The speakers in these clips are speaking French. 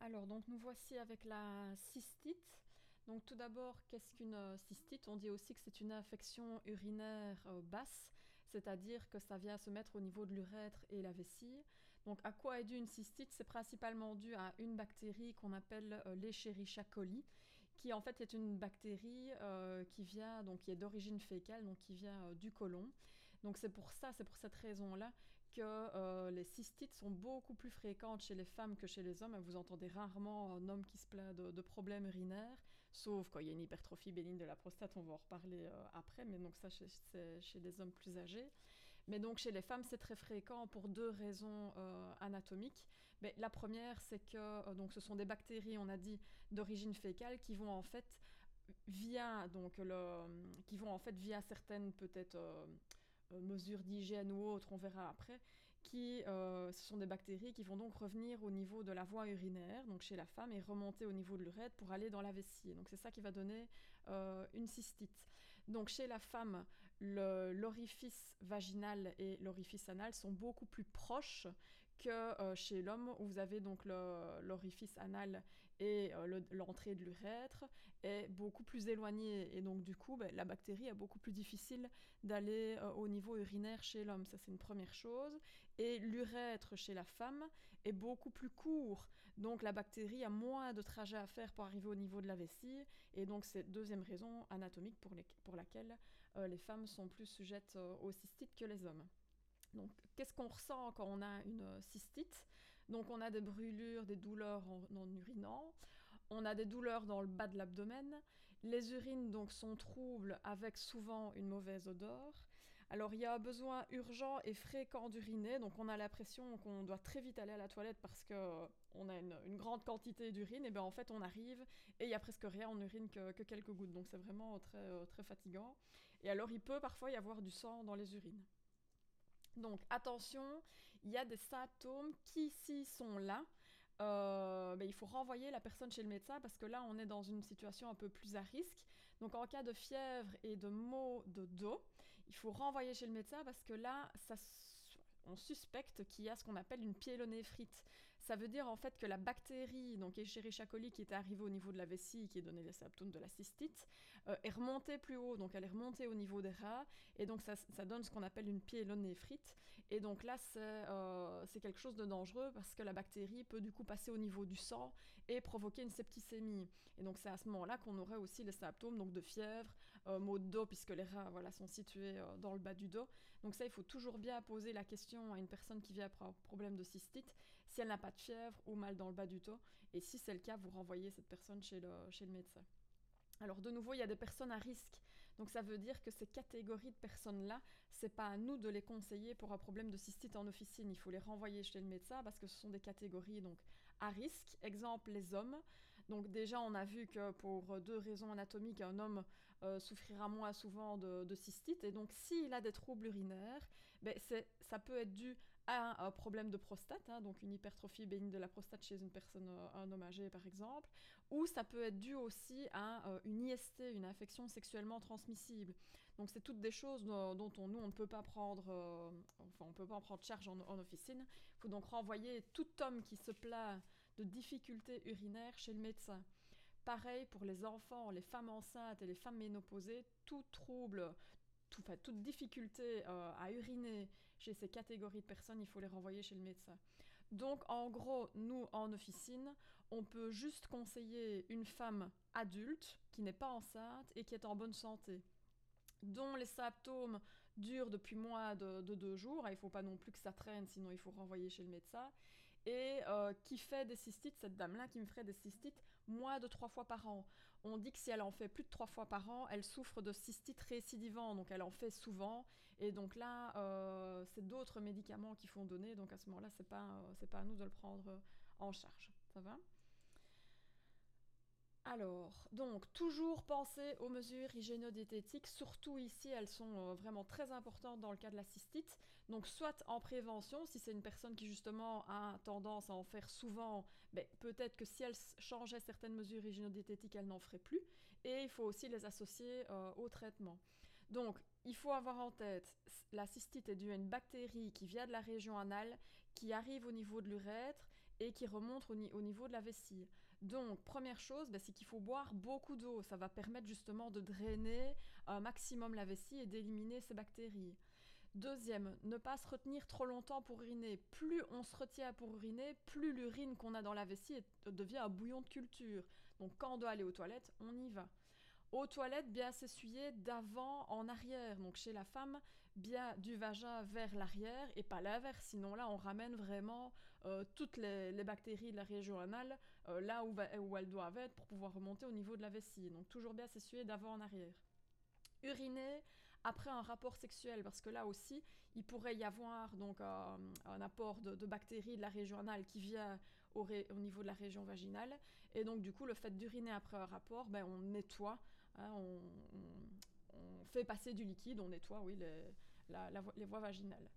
Alors, donc nous voici avec la cystite. Donc tout d'abord, qu'est-ce qu'une cystite? On dit aussi que c'est une infection urinaire basse, c'est-à-dire que ça vient se mettre au niveau de l'urètre et la vessie. Donc à quoi est due une cystite? C'est principalement dû à une bactérie qu'on appelle l'Escherichia coli, qui en fait est une bactérie qui vient, donc qui est d'origine fécale, donc qui vient du côlon. Donc c'est pour cette raison-là que les cystites sont beaucoup plus fréquentes chez les femmes que chez les hommes. Vous entendez rarement un homme qui se plaint de problèmes urinaires, sauf quand il y a une hypertrophie bénigne de la prostate, on va en reparler après, mais donc ça c'est chez des hommes plus âgés. Mais donc chez les femmes c'est très fréquent pour deux raisons anatomiques. Mais la première c'est que donc ce sont des bactéries, on a dit, d'origine fécale qui vont en fait qui vont en fait via certaines peut-être mesures d'hygiène ou autres, on verra après, ce sont des bactéries qui vont donc revenir au niveau de la voie urinaire, donc chez la femme, et remonter au niveau de l'urètre pour aller dans la vessie. Donc c'est ça qui va donner une cystite. Donc chez la femme, l'orifice vaginal et l'orifice anal sont beaucoup plus proches que chez l'homme, où vous avez donc l'orifice anal et l'entrée de l'urètre est beaucoup plus éloignée. Et donc du coup, la bactérie est beaucoup plus difficile d'aller au niveau urinaire chez l'homme. Ça, c'est une première chose. Et l'urètre chez la femme est beaucoup plus court. Donc la bactérie a moins de trajet à faire pour arriver au niveau de la vessie. Et donc c'est deuxième raison anatomique pour laquelle les femmes sont plus sujettes aux cystites que les hommes. Donc, qu'est-ce qu'on ressent quand on a une cystite? Donc, on a des brûlures, des douleurs en urinant. On a des douleurs dans le bas de l'abdomen. Les urines donc sont troubles avec souvent une mauvaise odeur. Alors, il y a un besoin urgent et fréquent d'uriner. Donc, on a l'impression qu'on doit très vite aller à la toilette parce que on a une grande quantité d'urine. Et bien, en fait, on arrive et il y a presque rien, on urine que quelques gouttes. Donc, c'est vraiment très fatigant. Et alors, il peut parfois y avoir du sang dans les urines. Donc attention, il y a des symptômes qui, s'ils sont là, il faut renvoyer la personne chez le médecin parce que là, on est dans une situation un peu plus à risque. Donc en cas de fièvre et de maux de dos, il faut renvoyer chez le médecin parce que là, on suspecte qu'il y a ce qu'on appelle une pyélonéphrite. Ça veut dire en fait que la bactérie, donc Escherichia coli, qui était arrivée au niveau de la vessie, qui donnait les symptômes de la cystite, est remontée plus haut, donc elle est remontée au niveau des reins, et donc ça donne ce qu'on appelle une pyélonéphrite. Et donc là, c'est quelque chose de dangereux parce que la bactérie peut du coup passer au niveau du sang et provoquer une septicémie. Et donc c'est à ce moment-là qu'on aurait aussi les symptômes donc de fièvre, maux de dos, puisque les reins sont situés dans le bas du dos. Donc ça, il faut toujours bien poser la question à une personne qui vient pour un problème de cystite, si elle n'a pas de fièvre ou mal dans le bas du dos. Et si c'est le cas, vous renvoyez cette personne chez le médecin. Alors de nouveau, il y a des personnes à risque. Donc ça veut dire que ces catégories de personnes-là, c'est pas à nous de les conseiller pour un problème de cystite en officine. Il faut les renvoyer chez le médecin parce que ce sont des catégories donc à risque. Exemple, les hommes. Donc déjà, on a vu que pour deux raisons anatomiques, un homme souffrira moins souvent de cystite. Et donc s'il a des troubles urinaires, ça peut être dû à un problème de prostate, donc une hypertrophie bénigne de la prostate chez une personne, un homme âgé par exemple, ou ça peut être dû aussi à une IST, une infection sexuellement transmissible. Donc c'est toutes des choses dont on ne peut pas prendre, on peut pas en prendre charge en officine. Il faut donc renvoyer tout homme qui se plaint de difficultés urinaires chez le médecin. Pareil pour les enfants, les femmes enceintes et les femmes ménopausées, tout trouble, toute difficulté à uriner chez ces catégories de personnes, il faut les renvoyer chez le médecin. Donc en gros, nous en officine, on peut juste conseiller une femme adulte qui n'est pas enceinte et qui est en bonne santé, dont les symptômes durent depuis moins de 2 jours, il ne faut pas non plus que ça traîne, sinon il faut renvoyer chez le médecin, et qui fait des cystites, cette dame-là qui me ferait des cystites moins de 3 fois par an. On dit que si elle en fait plus de 3 fois par an, elle souffre de cystite récidivant, donc elle en fait souvent, et donc là, c'est d'autres médicaments qu'il faut donner, donc à ce moment-là, c'est pas à nous de le prendre en charge. Ça va ? Alors, donc, toujours penser aux mesures hygiéno-diététiques, surtout ici, elles sont vraiment très importantes dans le cas de la cystite. Donc, soit en prévention, si c'est une personne qui justement a tendance à en faire souvent, peut-être que si elle changeait certaines mesures hygiéno-diététiques, elle n'en ferait plus. Et il faut aussi les associer au traitement. Donc, il faut avoir en tête, la cystite est due à une bactérie qui vient de la région anale, qui arrive au niveau de l'urètre et qui remonte au niveau de la vessie. Donc, première chose, c'est qu'il faut boire beaucoup d'eau. Ça va permettre justement de drainer un maximum la vessie et d'éliminer ces bactéries. Deuxième, ne pas se retenir trop longtemps pour uriner. Plus on se retient pour uriner, plus l'urine qu'on a dans la vessie devient un bouillon de culture. Donc quand on doit aller aux toilettes, on y va. Aux toilettes, bien s'essuyer d'avant en arrière. Donc chez la femme, bien du vagin vers l'arrière et pas l'inverse. Sinon là, on ramène vraiment toutes les bactéries de la région anale là où elles doivent être pour pouvoir remonter au niveau de la vessie. Donc toujours bien s'essuyer d'avant en arrière. Uriner après un rapport sexuel, parce que là aussi, il pourrait y avoir donc un apport de bactéries de la région anale qui vient au niveau de la région vaginale. Et donc, du coup, le fait d'uriner après un rapport, on nettoie, hein, on fait passer du liquide, on nettoie, oui, les voies vaginales.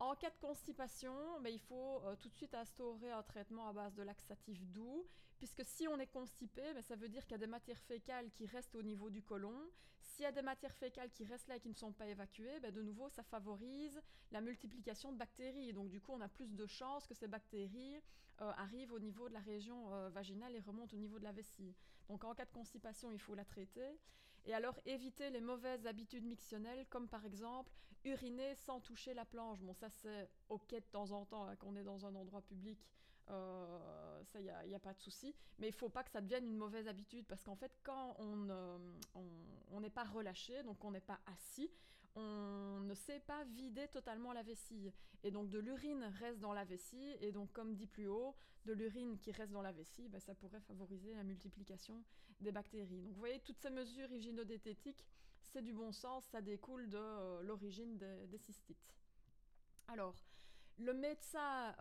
En cas de constipation, il faut tout de suite instaurer un traitement à base de laxatifs doux, puisque si on est constipé, ça veut dire qu'il y a des matières fécales qui restent au niveau du côlon. S'il y a des matières fécales qui restent là et qui ne sont pas évacuées, de nouveau, ça favorise la multiplication de bactéries. Donc du coup, on a plus de chances que ces bactéries arrivent au niveau de la région vaginale et remontent au niveau de la vessie. Donc en cas de constipation, il faut la traiter. Et alors, éviter les mauvaises habitudes mictionnelles, comme par exemple uriner sans toucher la planche. Bon, ça c'est ok de temps en temps, hein, quand on est dans un endroit public, ça, il n'y a pas de souci. Mais il ne faut pas que ça devienne une mauvaise habitude, parce qu'en fait, quand on n'est pas relâché, donc on n'est pas assis, on ne sait pas vider totalement la vessie. Et donc de l'urine reste dans la vessie, et donc comme dit plus haut, de l'urine qui reste dans la vessie, ça pourrait favoriser la multiplication des bactéries. Donc vous voyez, toutes ces mesures hygiéno-diététiques, c'est du bon sens, ça découle de l'origine des cystites. Alors, le médecin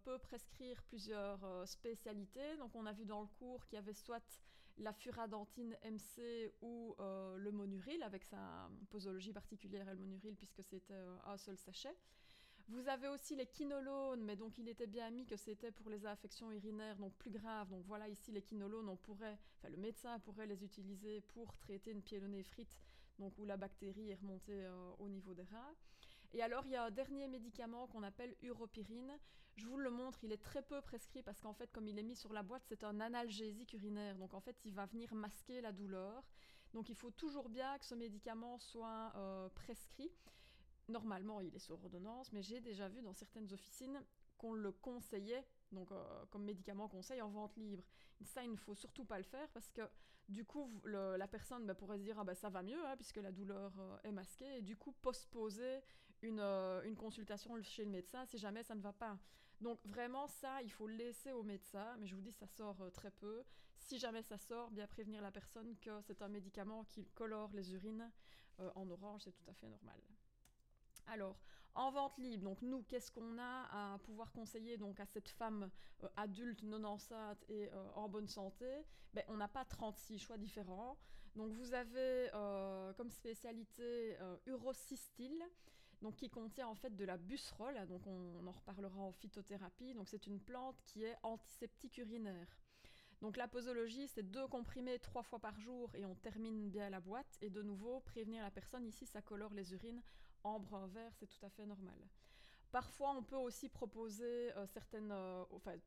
peut prescrire plusieurs spécialités. Donc, on a vu dans le cours qu'il y avait soit la furadentine MC ou le monuril, avec sa posologie particulière, le monuril, puisque c'était un seul sachet. Vous avez aussi les quinolones, mais donc il était bien mis que c'était pour les infections urinaires, donc plus graves. Donc voilà, ici les quinolones, le médecin pourrait les utiliser pour traiter une pyélonéphrite, donc où la bactérie est remontée au niveau des reins. Et alors il y a un dernier médicament qu'on appelle uropyrine. Je vous le montre, il est très peu prescrit parce qu'en fait, comme il est mis sur la boîte, c'est un analgésique urinaire. Donc en fait, il va venir masquer la douleur. Donc il faut toujours bien que ce médicament soit prescrit. Normalement, il est sur ordonnance, mais j'ai déjà vu dans certaines officines qu'on le conseillait, donc comme médicament conseil en vente libre. Ça, il ne faut surtout pas le faire parce que du coup, la personne pourrait se dire ça va mieux, hein, puisque la douleur est masquée, et du coup postposer une consultation chez le médecin si jamais ça ne va pas. Donc vraiment ça, il faut le laisser au médecin, mais je vous dis ça sort très peu. Si jamais ça sort, bien prévenir la personne que c'est un médicament qui colore les urines en orange, c'est tout à fait normal. Alors, en vente libre, donc nous, qu'est-ce qu'on a à pouvoir conseiller donc à cette femme adulte, non enceinte et en bonne santé? On n'a pas 36 choix différents. Donc vous avez comme spécialité urocystyle, donc qui contient en fait de la busserole, donc on en reparlera en phytothérapie. Donc c'est une plante qui est antiseptique urinaire. Donc la posologie, c'est 2 comprimés 3 fois par jour et on termine bien la boîte. Et de nouveau, prévenir la personne, ici ça colore les urines en brun vert, c'est tout à fait normal. Parfois, on peut aussi proposer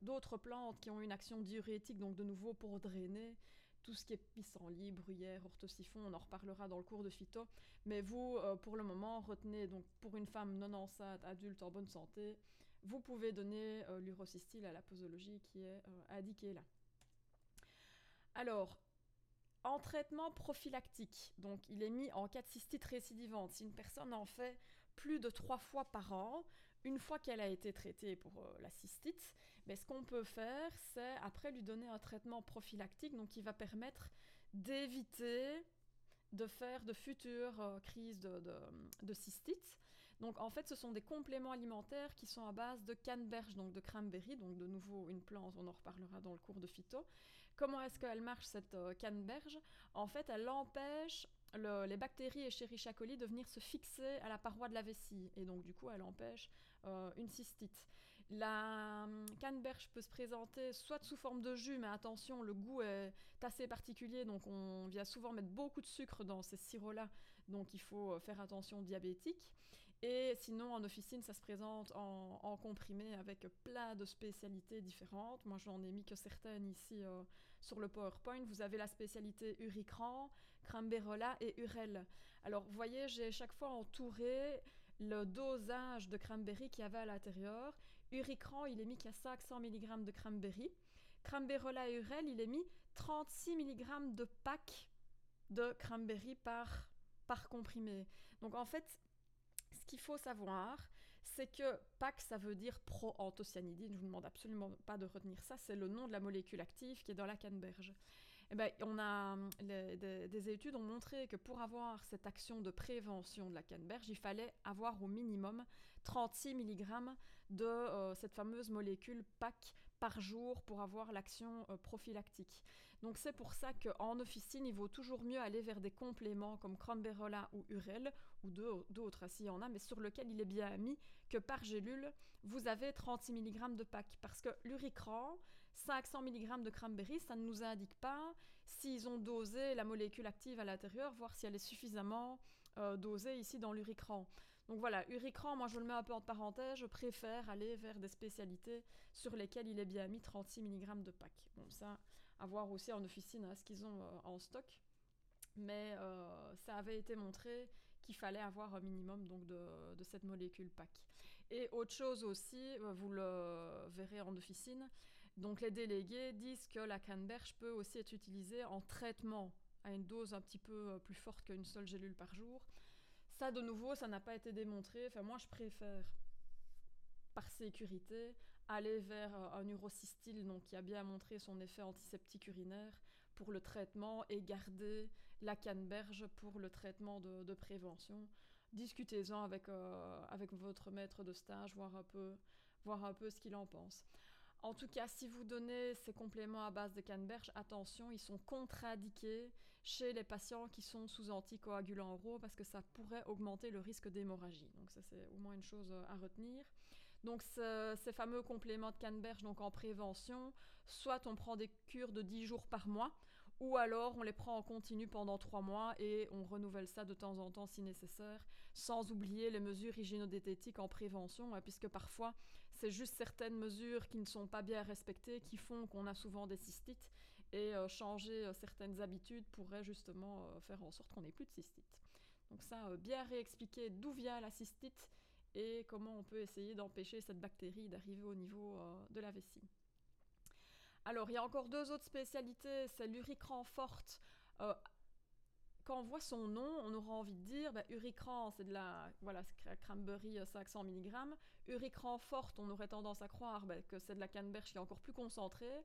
d'autres plantes qui ont une action diurétique, donc de nouveau pour drainer tout ce qui est pissenlit, bruyère, orthosiphon, on en reparlera dans le cours de phyto. Mais vous, pour le moment, retenez donc pour une femme non enceinte, adulte en bonne santé, vous pouvez donner l'urocystyle à la posologie qui est indiquée là. Alors, en traitement prophylactique, donc il est mis en cas de cystite récidivante. Si une personne en fait plus de 3 fois par an, une fois qu'elle a été traitée pour la cystite, ce qu'on peut faire, c'est après lui donner un traitement prophylactique, donc qui va permettre d'éviter de faire de futures crises de cystite. Donc en fait, ce sont des compléments alimentaires qui sont à base de canneberge, donc de cranberry, donc de nouveau une plante, on en reparlera dans le cours de phyto. Comment est-ce qu'elle marche cette canneberge? En fait, elle empêche les bactéries Escherichia coli de venir se fixer à la paroi de la vessie, et donc du coup, elle empêche une cystite. La canneberge peut se présenter soit sous forme de jus, mais attention, le goût est assez particulier, donc on vient souvent mettre beaucoup de sucre dans ces sirops-là, donc il faut faire attention aux diabétiques. Et sinon, en officine, ça se présente en comprimé avec plein de spécialités différentes. Moi, j'en ai mis que certaines ici sur le PowerPoint. Vous avez la spécialité Uricran, Cranberry et Urel. Alors, vous voyez, j'ai chaque fois entouré le dosage de cranberry qu'il y avait à l'intérieur. Uricran, il est mis qu'à 500 mg de cranberry. Cranberry et Urel, il est mis 36 mg de pack de cranberry par comprimé. Donc, en fait, ce qu'il faut savoir, c'est que PAC, ça veut dire pro-anthocyanidine. Je ne vous demande absolument pas de retenir ça. C'est le nom de la molécule active qui est dans la canneberge. Eh ben, des études ont montré que pour avoir cette action de prévention de la canneberge, il fallait avoir au minimum 36 mg de cette fameuse molécule PAC par jour pour avoir l'action prophylactique. Donc c'est pour ça qu'en officine, il vaut toujours mieux aller vers des compléments comme Cranberry ou Urel, ou d'autres s'il y en a, mais sur lequel il est bien mis que par gélule, vous avez 36 mg de PAC. Parce que l'Uricran, 500 mg de cranberry, ça ne nous indique pas s'ils ont dosé la molécule active à l'intérieur, voir si elle est suffisamment dosée ici dans l'Uricran. Donc voilà, Uricran, moi je le mets un peu en parenthèse, je préfère aller vers des spécialités sur lesquelles il est bien mis 36 mg de PAC. Bon, ça, à voir aussi en officine ce qu'ils ont en stock. Mais ça avait été montré qu'il fallait avoir un minimum donc, de cette molécule PAC. Et autre chose aussi, vous le verrez en officine, donc les délégués disent que la canneberge peut aussi être utilisée en traitement à une dose un petit peu plus forte qu'une seule gélule par jour. Ça, de nouveau, ça n'a pas été démontré. Enfin, moi, je préfère, par sécurité, aller vers un urosystyle donc, qui a bien montré son effet antiseptique urinaire pour le traitement et garder la canneberge pour le traitement de prévention. Discutez-en avec votre maître de stage, voir un peu ce qu'il en pense. En tout cas, si vous donnez ces compléments à base de canneberge, attention, ils sont contre-indiqués chez les patients qui sont sous anticoagulants oraux parce que ça pourrait augmenter le risque d'hémorragie. Donc ça, c'est au moins une chose à retenir. Donc ces fameux compléments de canneberge donc en prévention, soit on prend des cures de 10 jours par mois, ou alors on les prend en continu pendant 3 mois et on renouvelle ça de temps en temps si nécessaire, sans oublier les mesures hygiénodététiques en prévention, puisque parfois c'est juste certaines mesures qui ne sont pas bien respectées qui font qu'on a souvent des cystites, et changer certaines habitudes pourrait justement faire en sorte qu'on n'ait plus de cystite. Donc ça, bien réexpliquer d'où vient la cystite et comment on peut essayer d'empêcher cette bactérie d'arriver au niveau de la vessie. Alors, il y a encore 2 autres spécialités, c'est l'Uricran forte. Quand on voit son nom, on aura envie de dire, Uricran, c'est de la cranberry 500 mg. Uricran forte, on aurait tendance à croire que c'est de la canneberge qui est encore plus concentrée.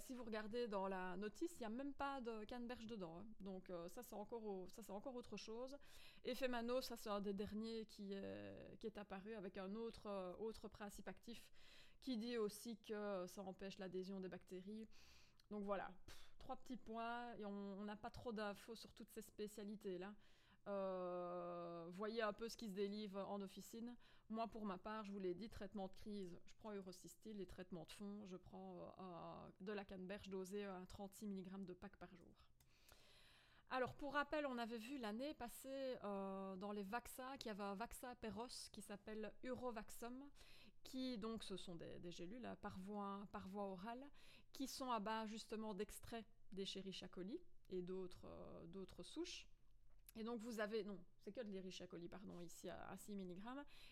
Si vous regardez dans la notice, il n'y a même pas de canneberge dedans. Hein. Donc ça, c'est encore autre chose. Et Femano, ça c'est un des derniers qui est apparu avec un autre principe actif qui dit aussi que ça empêche l'adhésion des bactéries. Donc voilà, 3 petits points, et on n'a pas trop d'infos sur toutes ces spécialités-là. Voyez un peu ce qui se délivre en officine. Moi, pour ma part, je vous l'ai dit, traitement de crise, je prends urosystyle, les traitements de fond, je prends de la canneberge dosée à 36 mg de PAC par jour. Alors, pour rappel, on avait vu l'année passée dans les Vaxa qu'il y avait un Vaxa Peros qui s'appelle Urovaxum, qui donc ce sont des gélules par voie orale, qui sont à base justement d'extraits d'Escherichia coli et d'autres souches. Et donc vous avez, non, c'est que de l'Escherichia coli, pardon, ici à 6 mg.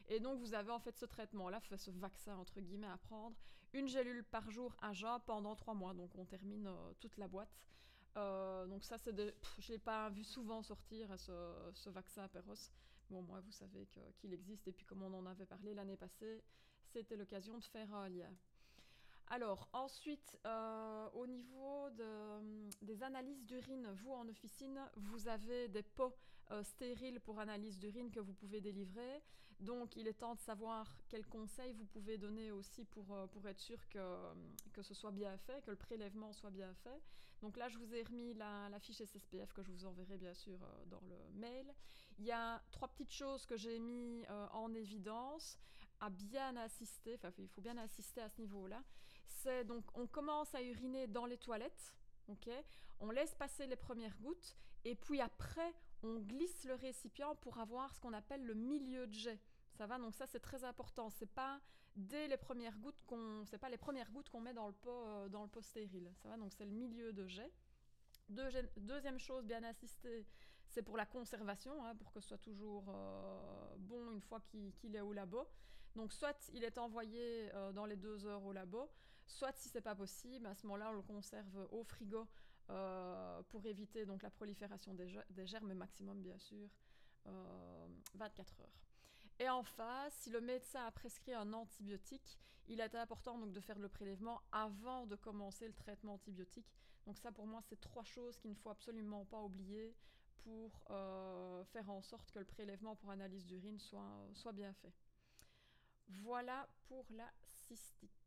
Et donc vous avez en fait ce traitement-là, ce vaccin entre guillemets à prendre, une gélule par jour à jeun pendant 3 mois. Donc on termine toute la boîte. Donc ça, je ne l'ai pas vu souvent sortir, ce vaccin Peros. Bon, moi, vous savez qu'il existe, et puis comme on en avait parlé l'année passée, c'était l'occasion de faire un lien. Alors, ensuite, au niveau des analyses d'urine, vous, en officine, vous avez des pots stériles pour analyse d'urine que vous pouvez délivrer. Donc, il est temps de savoir quels conseils vous pouvez donner aussi pour être sûr que ce soit bien fait, que le prélèvement soit bien fait. Donc là, je vous ai remis la fiche SSPF que je vous enverrai bien sûr dans le mail. Il y a 3 petites choses que j'ai mis en évidence à bien assister, enfin il faut bien assister à ce niveau-là. C'est donc, on commence à uriner dans les toilettes, ok, on laisse passer les premières gouttes, et puis après, on glisse le récipient pour avoir ce qu'on appelle le milieu de jet. Ça va, donc ça c'est très important. C'est pas dès les premières gouttes c'est pas les premières gouttes qu'on met dans le pot stérile. Ça va, donc c'est le milieu de jet. Deuxième chose bien insistée, c'est pour la conservation, hein, pour que ce soit toujours bon une fois qu'il est au labo. Donc soit il est envoyé dans les 2 heures au labo, soit si c'est pas possible, à ce moment-là on le conserve au frigo pour éviter donc la prolifération des germes, mais maximum bien sûr 24 heures. Et enfin, si le médecin a prescrit un antibiotique, il est important donc de faire le prélèvement avant de commencer le traitement antibiotique. Donc ça pour moi c'est 3 choses qu'il ne faut absolument pas oublier pour faire en sorte que le prélèvement pour analyse d'urine soit bien fait. Voilà pour la cystite.